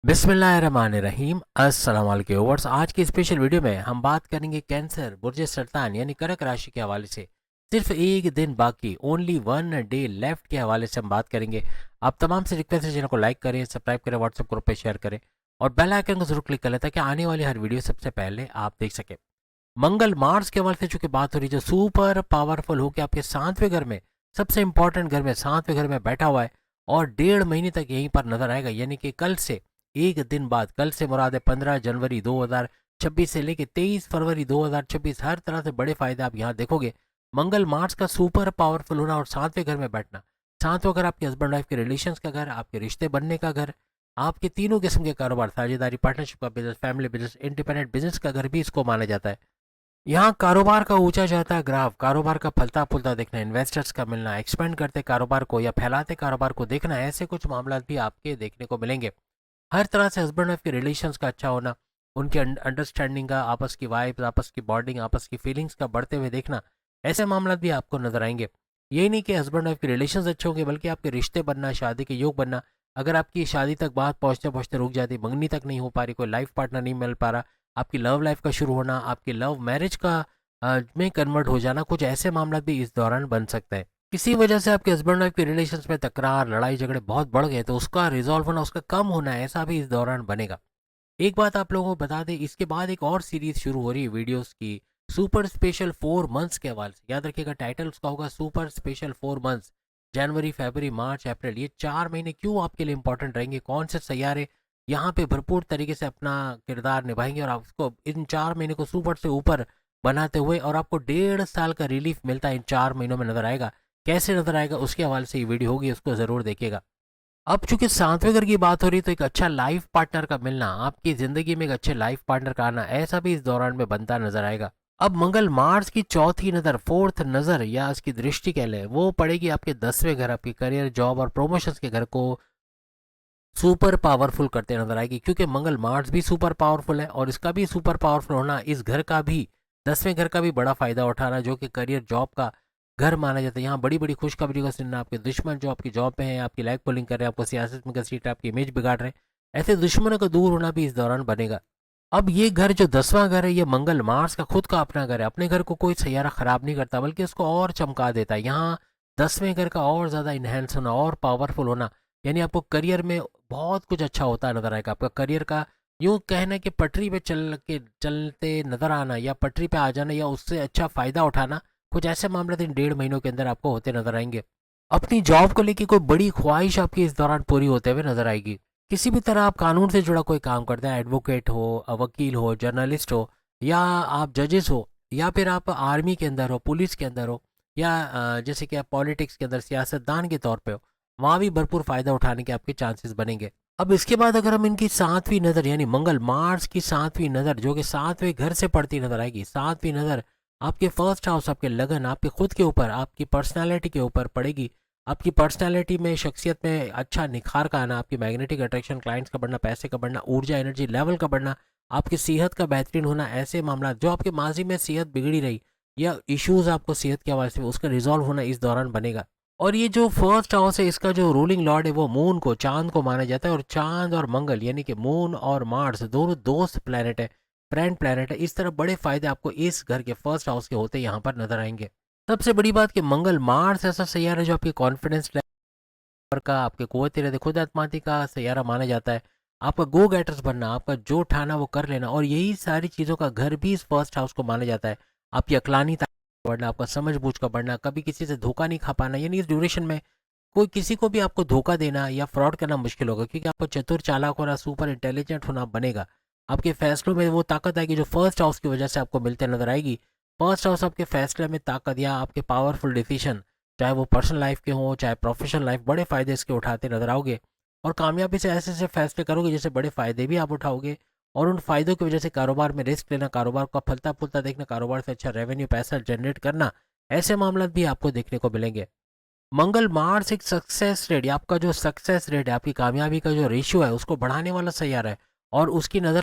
बिस्मिल्लाहिर्रहमानिर्रहीम अस्सलाम वालेकुम व्यूअर्स। आज की स्पेशल वीडियो में हम बात करेंगे कैंसर बुर्ज सरतान यानी कर्क राशि के हवाले से। सिर्फ एक दिन बाकी, ओनली वन डे लेफ्ट के हवाले से हम बात करेंगे। आप तमाम से रिक्वेस्ट है, चैनल को लाइक करें, सब्सक्राइब करें, व्हाट्सएप ग्रुप पे शेयर करें और बेल आइकन को जरूर क्लिक कर लें ताकि आने वाली हर वीडियो सबसे पहले आप देख सकें। मंगल मार्स के हवाले से चूंकि बात हो रही है, जो सुपर पावरफुल होकर आपके सातवें घर में, सबसे इंपॉर्टेंट घर में, सातवें घर में बैठा हुआ है और 1.5 महीने तक यहीं पर नजर आएगा। यानी कि कल से एक दिन बाद, कल से मुराद है 15 जनवरी 2026 से लेके 23 फरवरी 2026, हर तरह से बड़े फायदे आप यहाँ देखोगे। मंगल मार्स का सुपर पावरफुल होना और सातवें घर में बैठना, सातवें घर आपके हस्बैंड वाइफ के रिलेशंस का घर, आपके रिश्ते बनने का घर, आपके तीनों किस्म के कारोबार, साझेदारी, पार्टनरशिप का business, family business, independent business का घर भी इसको माना जाता है। यहाँ कारोबार का ऊंचा जाता है ग्राफ, कारोबार का फलता फूलता देखना, इन्वेस्टर्स का मिलना, एक्सपेंड करते कारोबार को या फैलाते कारोबार को देखना, ऐसे कुछ मामला भी आपके देखने को मिलेंगे। हर तरह से हस्बैंड वाइफ के रिलेशंस का अच्छा होना, उनके अंडरस्टैंडिंग का, आपस की वाइब्स, आपस की बॉन्डिंग, आपस की फीलिंग्स का बढ़ते हुए देखना, ऐसे मामला भी आपको नजर आएंगे। यही नहीं कि हस्बैंड वाइफ के रिलेशंस अच्छे होंगे, बल्कि आपके रिश्ते बनना, शादी के योग बनना। अगर आपकी शादी तक बात पहुंचते पहुंचते रुक जाती, मंगनी तक नहीं हो पा रही, कोई लाइफ पार्टनर नहीं मिल पा रहा, आपकी लव लाइफ का शुरू होना, आपकी लव मैरिज का में कन्वर्ट हो जाना, कुछ ऐसे मामला भी इस दौरान बन सकते हैं। किसी वजह से आपके हस्बैंड वाइफ के रिलेशंस में तकरार, लड़ाई झगड़े बहुत बढ़ गए तो उसका रिजॉल्व होना, उसका कम होना, ऐसा भी इस दौरान बनेगा। एक बात आप लोगों को बता दें, इसके बाद एक और सीरीज शुरू हो रही है वीडियोस की, सुपर स्पेशल 4 मंथ्स के हवाले से। याद रखिएगा, टाइटल उसका होगा सुपर स्पेशल 4 मंथ्स। जनवरी, फरवरी, मार्च, अप्रैल, ये 4 महीने क्यों आपके लिए इंपॉर्टेंट रहेंगे, कौन से सैयारे यहाँ पे भरपूर तरीके से अपना किरदार निभाएंगे और आपको इन 4 महीने को सुपर से ऊपर बनाते हुए, और आपको 1.5 साल का रिलीफ मिलता है इन 4 महीनों में नजर आएगा। कैसे नजर आएगा उसके हवाले से ये वीडियो होगी, उसको जरूर देखिएगा। अब चूंकि सातवें घर की बात हो रही है, तो एक अच्छा लाइफ पार्टनर का मिलना, आपकी जिंदगी में एक अच्छे लाइफ पार्टनर का आना, ऐसा भी इस दौरान में बनता नजर आएगा। अब मंगल मार्स की चौथी नजर, फोर्थ नजर या इसकी दृष्टि कह लें, वो पड़ेगी आपके 10वें घर, आपके करियर, जॉब और प्रमोशंस के घर को सुपर पावरफुल करते नजर आएगी। क्योंकि मंगल मार्स भी सुपर पावरफुल है और इसका भी सुपर पावरफुल होना, इस घर का भी, 10वें घर का भी बड़ा फायदा उठाना, जो कि करियर जॉब का घर माना जाता है। यहाँ बड़ी बड़ी खुशखबरी का सुनना, आपके दुश्मन जो आपकी जॉब पे हैं, आपकी लाइफ पुलिंग कर रहे हैं, आपको सियासत में घसीट रहे हैं, आपकी इमेज बिगाड़ रहे हैं, ऐसे दुश्मनों का दूर होना भी इस दौरान बनेगा। अब ये घर जो 10वां घर है, ये मंगल मार्स का खुद का अपना घर है। अपने घर को कोई सैयारा खराब नहीं करता, बल्कि उसको और चमका देता है। यहाँ 10वें घर का और ज्यादा इन्हेंस होना और पावरफुल होना, यानी आपको करियर में बहुत कुछ अच्छा होता नजर आएगा। आपका करियर का यूं कहना है कि पटरी पे चलते नजर आना, या पटरी पे आ जाना, या उससे अच्छा फायदा उठाना, कुछ ऐसे मामले इन 1.5 महीनों के अंदर आपको होते नजर आएंगे। अपनी जॉब को लेकर कोई बड़ी ख्वाहिश आपकी इस दौरान पूरी होते हुए नजर आएगी। किसी भी तरह आप कानून से जुड़ा कोई काम करते हैं, एडवोकेट हो, वकील हो, जर्नलिस्ट हो, या आप जजेस हो, या फिर आप आर्मी के अंदर हो, पुलिस के अंदर हो, या जैसे कि आप पॉलिटिक्स के अंदर सियासतदान के तौर पे हो, वहाँ भी भरपूर फायदा उठाने के आपके चांसेस बनेंगे। अब इसके बाद अगर हम इनकी सातवीं नज़र, यानी मंगल मार्स की सातवीं नज़र, जो कि सातवें घर से पड़ती नजर आएगी, सातवीं नज़र आपके फर्स्ट हाउस, आपके लगन, आपके खुद के ऊपर, आपकी पर्सनैलिटी के ऊपर पड़ेगी। आपकी पर्सनैलिटी में, शख्सियत में अच्छा निखार का आना, आपकी मैग्नेटिक अट्रैक्शन, क्लाइंट्स का बढ़ना, पैसे का बढ़ना, ऊर्जा एनर्जी लेवल का बढ़ना, आपकी सेहत का बेहतरीन होना, ऐसे मामला जो आपके माजी में सेहत बिगड़ी रही या इश्यूज आपको सेहत के हवाले से, उसका रिजॉल्व होना इस दौरान बनेगा। और ये जो फर्स्ट हाउस है, इसका जो रूलिंग लॉर्ड है वो मून को, चांद को माना जाता है। और चांद और मंगल, यानी कि मून और मार्स, दोनों दोस्त प्लेनेट है, फ्रेंड प्लेनेट है। इस तरह बड़े फायदे आपको इस घर के फर्स्ट हाउस के होते यहाँ पर नजर आएंगे। सबसे बड़ी बात कि मंगल मार्स ऐसा सैयारा है जो आपके कॉन्फिडेंस लेवल का, आपके कुव्वत इरादे, खुद एतमादी का सैयारा माना जाता है। आपका गो गेटर्स बनना, आपका जो ठाना वो कर लेना, और यही सारी चीज़ों का घर भी इस फर्स्ट हाउस को माना जाता है। आपकी अकलानी ताकत बढ़ना, आपका समझ बूझ का बढ़ना, कभी किसी से धोखा नहीं खा पाना, यानी इस ड्यूरेशन में कोई किसी को भी आपको धोखा देना या फ्रॉड करना मुश्किल होगा, क्योंकि आपको चतुर चालाक होना, सुपर इंटेलिजेंट होना बनेगा। आपके फैसलों में वो ताकत आएगी जो फर्स्ट हाउस की वजह से आपको मिलते नजर आएगी। फर्स्ट हाउस आपके फैसले में ताकत या आपके पावरफुल डिसीजन, चाहे वो पर्सनल लाइफ के हों चाहे प्रोफेशनल लाइफ, बड़े फायदे इसके उठाते नजर आओगे। और कामयाबी से ऐसे ऐसे फैसले करोगे जिससे बड़े फायदे भी आप उठाओगे। और उन फायदों की वजह से कारोबार में रिस्क लेना, कारोबार का फलता फूलता देखना, कारोबार से अच्छा रेवेन्यू, पैसा जनरेट करना, ऐसे मामला भी आपको देखने को मिलेंगे। मंगल मार्स एक सक्सेस रेट, या आपका जो सक्सेस रेट है, आपकी कामयाबी का जो रेशियो है, उसको बढ़ाने वाला सैयारा है। और उसकी नज़र,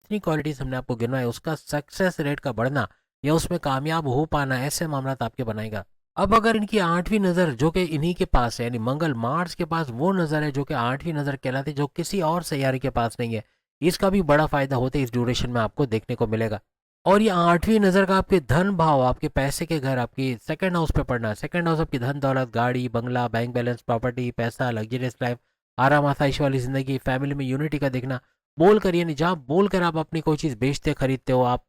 जितनी क्वालिटीज हमने आपको गिनवाई, उसका सक्सेस रेट का बढ़ना या उसमें कामयाब हो पाना, ऐसे मामला आपके बनाएगा। अब अगर इनकी आठवीं नज़र जो कि इन्हीं के पास है, यानी मंगल मार्स के पास वो नज़र है जो कि आठवीं नज़र कहलाती है, जो किसी और सैयारे के पास नहीं है, इसका भी बड़ा फायदा होता है इस ड्यूरेशन में आपको देखने को मिलेगा। और ये आठवीं नज़र का आपके धन भाव, आपके पैसे के घर, आपकी सेकंड हाउस पे पड़ना है। सेकंड हाउस आपकी धन दौलत, गाड़ी बंगला, बैंक बैलेंस, प्रॉपर्टी, पैसा, लग्जरियस लाइफ, आराम आसाइश वाली जिंदगी, फैमिली में यूनिटी का दिखना। बोल कर, यानी जहाँ बोल कर आप अपनी कोई चीज़ बेचते खरीदते हो, आप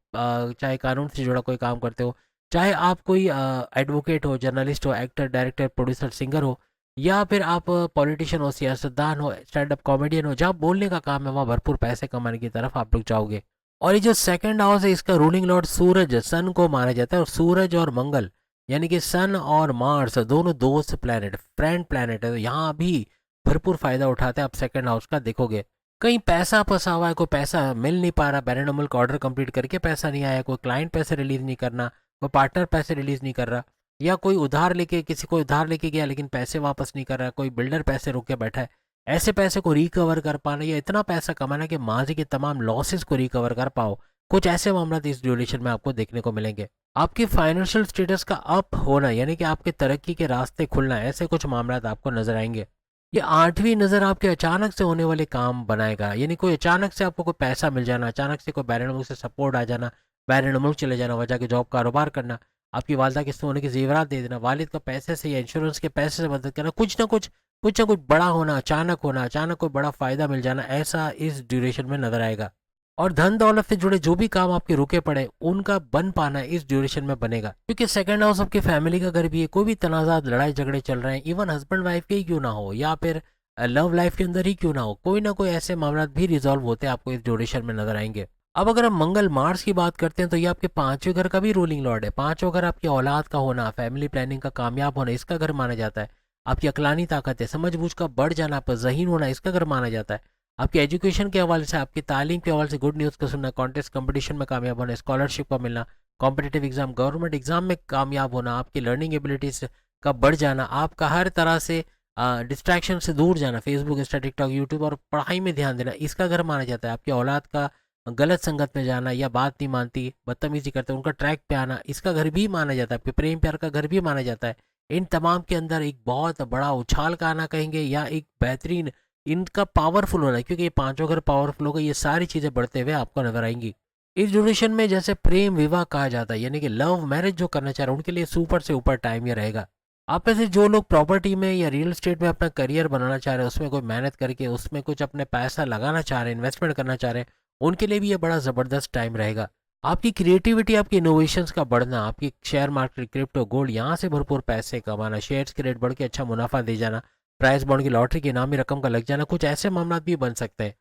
चाहे कानून से जुड़ा कोई काम करते हो, चाहे आप कोई एडवोकेट हो, जर्नलिस्ट हो, एक्टर, डायरेक्टर, प्रोड्यूसर, सिंगर हो, या फिर आप पॉलिटिशियन हो, सियासतदान हो, स्टैंड अप कॉमेडियन हो, जहाँ बोलने का काम है वहाँ भरपूर पैसे कमाने की तरफ आप लोग जाओगे। और ये जो सेकंड हाउस है इसका रूलिंग लॉर्ड सूरज, सन को माना जाता है। और सूरज और मंगल, यानी कि सन और मार्स दोनों दोस्त प्लैनेट, फ्रेंड प्लैनेट है, तो यहाँ भी भरपूर फायदा उठाते हैं। आप सेकंड हाउस का देखोगे, कहीं पैसा फंसा हुआ है, कोई पैसा मिल नहीं पा रहा, बैरनोमल का ऑर्डर कंप्लीट करके पैसा नहीं आया, कोई क्लाइंट पैसे रिलीज नहीं करना, कोई पार्टनर पैसे रिलीज नहीं कर रहा, या कोई उधार लेके, किसी को उधार लेके गया लेकिन पैसे वापस नहीं कर रहा, कोई बिल्डर पैसे रोक के बैठा है, ऐसे पैसे को रिकवर कर पाना या इतना पैसा कमाना कि माजी के तमाम लॉसेस को रिकवर कर पाओ, कुछ ऐसे मामला इस ड्यूरेशन में आपको देखने को मिलेंगे। आपकी फाइनेंशियल स्टेटस का अप होना, यानी कि आपके तरक्की के रास्ते खुलना, ऐसे कुछ मामला आपको नजर आएंगे। ये आठवीं नज़र आपके अचानक से होने वाले काम बनाएगा, यानी कोई अचानक से आपको कोई पैसा मिल जाना, अचानक से कोई बैरन मुल्क से सपोर्ट आ जाना, बैरन मुल्क चले जाना, वजह के जॉब कारोबार करना, आपकी वालदा के सोने के जेवरात दे देना, वालिद का पैसे से या इंश्योरेंस के पैसे से मदद करना, कुछ ना कुछ बड़ा होना, अचानक कोई बड़ा फायदा मिल जाना, ऐसा इस ड्यूरेशन में नजर आएगा। और धन दौलत से जुड़े जो भी काम आपके रुके पड़े उनका बन पाना इस ड्यूरेशन में बनेगा, क्योंकि सेकंड हाउस आपकी फैमिली का घर भी है। कोई भी तनाजात, लड़ाई झगड़े चल रहे हैं, इवन हस्बैंड वाइफ के ही क्यों ना हो, या फिर लव लाइफ के अंदर ही क्यों ना हो, कोई ना कोई ऐसे मामला भी रिजॉल्व होते हैं आपको इस ड्यूरेशन में नजर आएंगे। अब अगर हम मंगल मार्स की बात करते हैं तो ये आपके पांचवें घर का भी रूलिंग लॉर्ड है। पांचवें घर आपकी औलाद का होना, फैमिली प्लानिंग का कामयाब होना, इसका घर माना जाता है। आपकी अकलानी ताकत है, समझबूझ का बढ़ जाना, आप जहीन होना, इसका घर माना जाता है। आपके एजुकेशन के हवाले से, आपकी तालीम के हवाले से गुड न्यूज़ का सुनना, कॉन्टेस्ट कंपटीशन में कामयाब होना, स्कॉलरशिप का मिलना, कॉम्पिटेटिव एग्जाम, गवर्नमेंट एग्जाम में कामयाब होना, आपकी लर्निंग एबिलिटीज का बढ़ जाना, आपका हर तरह से डिस्ट्रैक्शन से दूर जाना, फेसबुक, इंस्टा, टिकटॉक, यूट्यूब और पढ़ाई में ध्यान देना, इसका घर माना जाता है। आपकी औलाद का गलत संगत में जाना या बात नहीं मानती, बदतमीजी करते, उनका ट्रैक पे आना, इसका घर भी माना जाता है। आपके प्रेम प्यार का घर भी माना जाता है। इन तमाम के अंदर एक बहुत बड़ा उछाल का आना कहेंगे, या एक बेहतरीन इनका पावरफुल होना है, क्योंकि ये पांचों घर पावरफुल होगा, ये सारी चीज़ें बढ़ते हुए आपको नजर आएंगी। इस ड्यूरेशन में जैसे प्रेम विवाह कहा जाता है, यानी कि लव मैरिज जो करना चाह रहे हैं उनके लिए सुपर से ऊपर टाइम ये रहेगा। आप में से जो लोग प्रॉपर्टी में या रियल एस्टेट में अपना करियर बनाना चाह रहे हैं, उसमें कोई मेहनत करके उसमें कुछ अपने पैसा लगाना चाह रहे हैं, इन्वेस्टमेंट करना चाह रहे हैं, उनके लिए भी ये बड़ा ज़बरदस्त टाइम रहेगा। आपकी क्रिएटिविटी, आपकी इनोवेशंस का बढ़ना, आपकी शेयर मार्केट, क्रिप्टो, गोल्ड, यहाँ से भरपूर पैसे कमाना, शेयर्स के रेट बढ़ के अच्छा मुनाफा दे जाना, प्राइस बॉन्ड की लॉटरी की इनामी रकम का लग जाना, कुछ ऐसे मामला भी बन सकते हैं।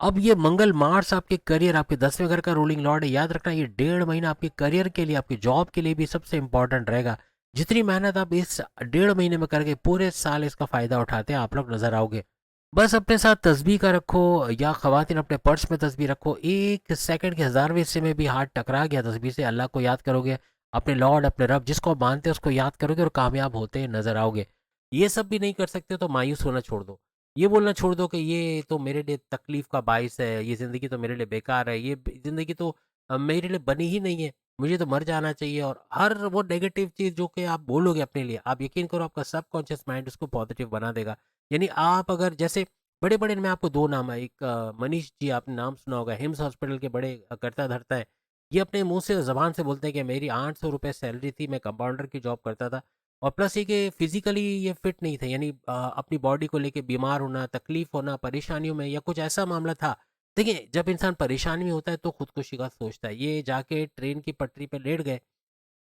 अब ये मंगल मार्स आपके करियर, आपके 10वें घर का रूलिंग लॉर्ड है। याद रखना, ये 1.5 महीना आपके करियर के लिए, आपकी जॉब के लिए भी सबसे इंपॉर्टेंट रहेगा। जितनी मेहनत आप इस 1.5 महीने में करके पूरे साल इसका फायदा उठाते हैं, आप लोग नजर आओगे। बस अपने साथ तस्बीह का रखो, या खवातीन अपने पर्स में तस्बीह रखो। एक सेकंड के 1000वें हिस्से में भी हाथ टकरा गया तस्बीह से, अल्लाह को याद करोगे, अपने लॉर्ड, अपने रब जिसको आप मानते हैं उसको याद करोगे और कामयाब होते नजर आओगे। ये सब भी नहीं कर सकते तो मायूस होना छोड़ दो। ये बोलना छोड़ दो कि ये तो मेरे लिए तकलीफ का बाइस है, ये ज़िंदगी तो मेरे लिए बेकार है, ये ज़िंदगी तो मेरे लिए बनी ही नहीं है, मुझे तो मर जाना चाहिए। और हर वो नेगेटिव चीज़ जो कि आप बोलोगे अपने लिए, आप यकीन करो आपका सबकॉन्शियस माइंड उसको पॉजिटिव बना देगा। यानी आप अगर जैसे बड़े बड़े, मैं आपको दो नाम है, एक मनीष जी, आपने नाम सुना होगा, हिम्स हॉस्पिटल के बड़े करता धरता है। ये अपने मुंह से ज़बान से बोलते हैं कि मेरी 800 रुपये सैलरी थी, मैं कंपाउंडर की जॉब करता था, और प्लस ये कि फिजिकली ये फिट नहीं थे, यानी अपनी बॉडी को लेके बीमार होना, तकलीफ होना, परेशानियों में या कुछ ऐसा मामला था। देखिए, जब इंसान परेशानी में होता है तो खुदकुशी का सोचता है। ये जाके ट्रेन की पटरी पे लेट गए,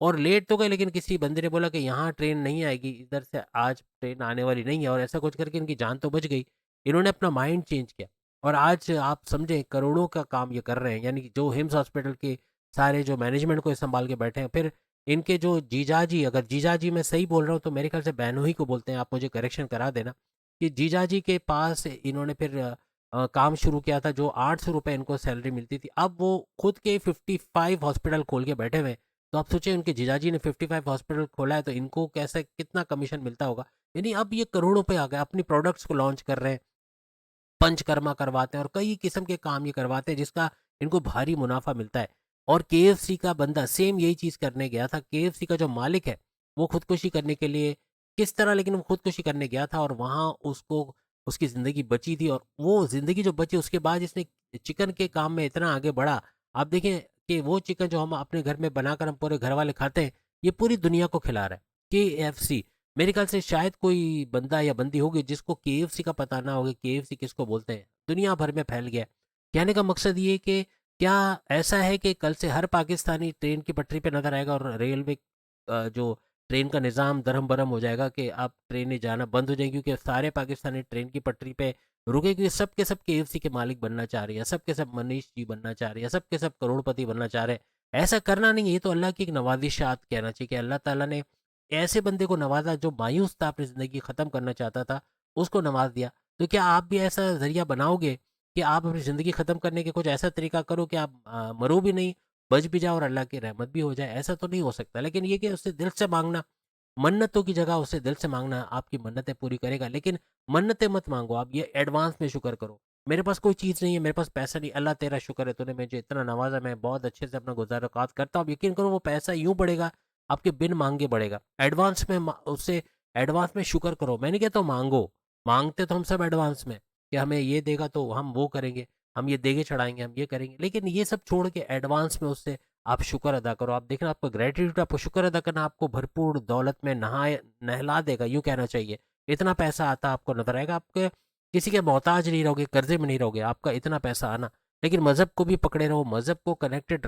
और लेट तो गए लेकिन किसी बंदे ने बोला कि यहाँ ट्रेन नहीं आएगी, इधर से आज ट्रेन आने वाली नहीं है, और ऐसा कुछ करके इनकी जान तो बच गई। इन्होंने अपना माइंड चेंज किया, और आज आप समझे करोड़ों का काम ये कर रहे हैं। यानी कि जो हिम्स हॉस्पिटल के सारे जो मैनेजमेंट को संभाल के बैठे हैं, फिर इनके जो जीजाजी, अगर जीजाजी मैं सही बोल रहा हूँ तो मेरे ख्याल से बहनोई को बोलते हैं, आप मुझे करेक्शन करा देना, कि जीजाजी के पास इन्होंने फिर काम शुरू किया था, जो 800 रुपये इनको सैलरी मिलती थी, अब वो खुद के 55 हॉस्पिटल खोल के बैठे हुए हैं। तो आप सोचिए, उनके जीजाजी ने 55 हॉस्पिटल खोला है तो इनको कैसे, कितना कमीशन मिलता होगा। यानी अब ये करोड़ों पे आ गए, अपनी प्रोडक्ट्स को लॉन्च कर रहे हैं, पंचकर्मा करवाते हैं और कई किस्म के काम ये करवाते हैं जिसका इनको भारी मुनाफा मिलता है। और केएफसी का बंदा सेम यही चीज़ करने गया था। केएफसी का जो मालिक है वो खुदकुशी करने के लिए किस तरह, लेकिन वो खुदकुशी करने गया था और वहाँ उसको उसकी ज़िंदगी बची थी, और वो ज़िंदगी जो बची उसके बाद इसने चिकन के काम में इतना आगे बढ़ा। आप देखें कि वो चिकन जो हम अपने घर में बनाकर हम पूरे घर वाले खाते हैं, ये पूरी दुनिया को खिला रहा है। केएफसी, मेरे ख्याल से शायद कोई बंदा या बंदी होगी जिसको केएफसी का पता ना होगा, केएफसी किसको बोलते हैं, दुनिया भर में फैल गया है। कहने का मकसद ये कि क्या ऐसा है कि कल से हर पाकिस्तानी ट्रेन की पटरी पे नजर आएगा और रेलवे जो ट्रेन का निज़ाम दरहम-बरहम हो जाएगा कि अब ट्रेनें जाना बंद हो जाएंगी, क्योंकि सारे पाकिस्तानी ट्रेन की पटरी पे रुके, क्योंकि सब के सब केएफसी के मालिक बनना चाह रहे हैं, सब के सब मनीष जी बनना चाह रहे हैं, सब के सब करोड़पति बनना चाह रहे हैं। ऐसा करना नहीं है, ये तो अल्लाह की एक नवाजिशात कहना चाहिए कि अल्लाह ताला ने ऐसे बंदे को नवाजा जो मायूस था, अपनी ज़िंदगी ख़त्म करना चाहता था, उसको नवाज दिया। तो क्या आप भी ऐसा ज़रिया बनाओगे कि आप अपनी ज़िंदगी ख़त्म करने के कुछ ऐसा तरीका करो कि आप मरो भी नहीं, बच भी जाओ और अल्लाह की रहमत भी हो जाए? ऐसा तो नहीं हो सकता, लेकिन ये कि उससे दिल से मांगना, मन्नतों की जगह उससे दिल से मांगना, आपकी मन्नतें पूरी करेगा। लेकिन मन्नतें मत मांगो, आप ये एडवांस में शुक्र करो। मेरे पास कोई चीज़ नहीं है, मेरे पास पैसा नहीं, अल्लाह तेरा शुक्र है, तूने मुझे इतना नवाजा, मैं बहुत अच्छे से अपना गुज़ार औक़ात करता हूँ। यकीन करो वो पैसा यूँ बढ़ेगा, आपके बिन मांगे बढ़ेगा। एडवांस में उससे एडवांस में शुक्र करो। मैं नहीं कहता हूँ मांगो, मांगते तो हम सब एडवांस में कि हमें ये देगा तो हम वो करेंगे, हम ये देगे चढ़ाएंगे, हम ये करेंगे, लेकिन ये सब छोड़ के एडवांस में उससे आप शुक्र अदा करो। आप देखना, आपको ग्रेटिट्यूड, आपको शुक्र अदा करना आपको भरपूर दौलत में नहाए नहला देगा, यूँ कहना चाहिए। इतना पैसा आता आपको नज़र आएगा, आपके किसी के मोहताज नहीं रहोगे, कर्जे में नहीं रहोगे, आपका इतना पैसा आना। लेकिन मज़हब को भी पकड़े रहो, मज़हब को कनेक्टेड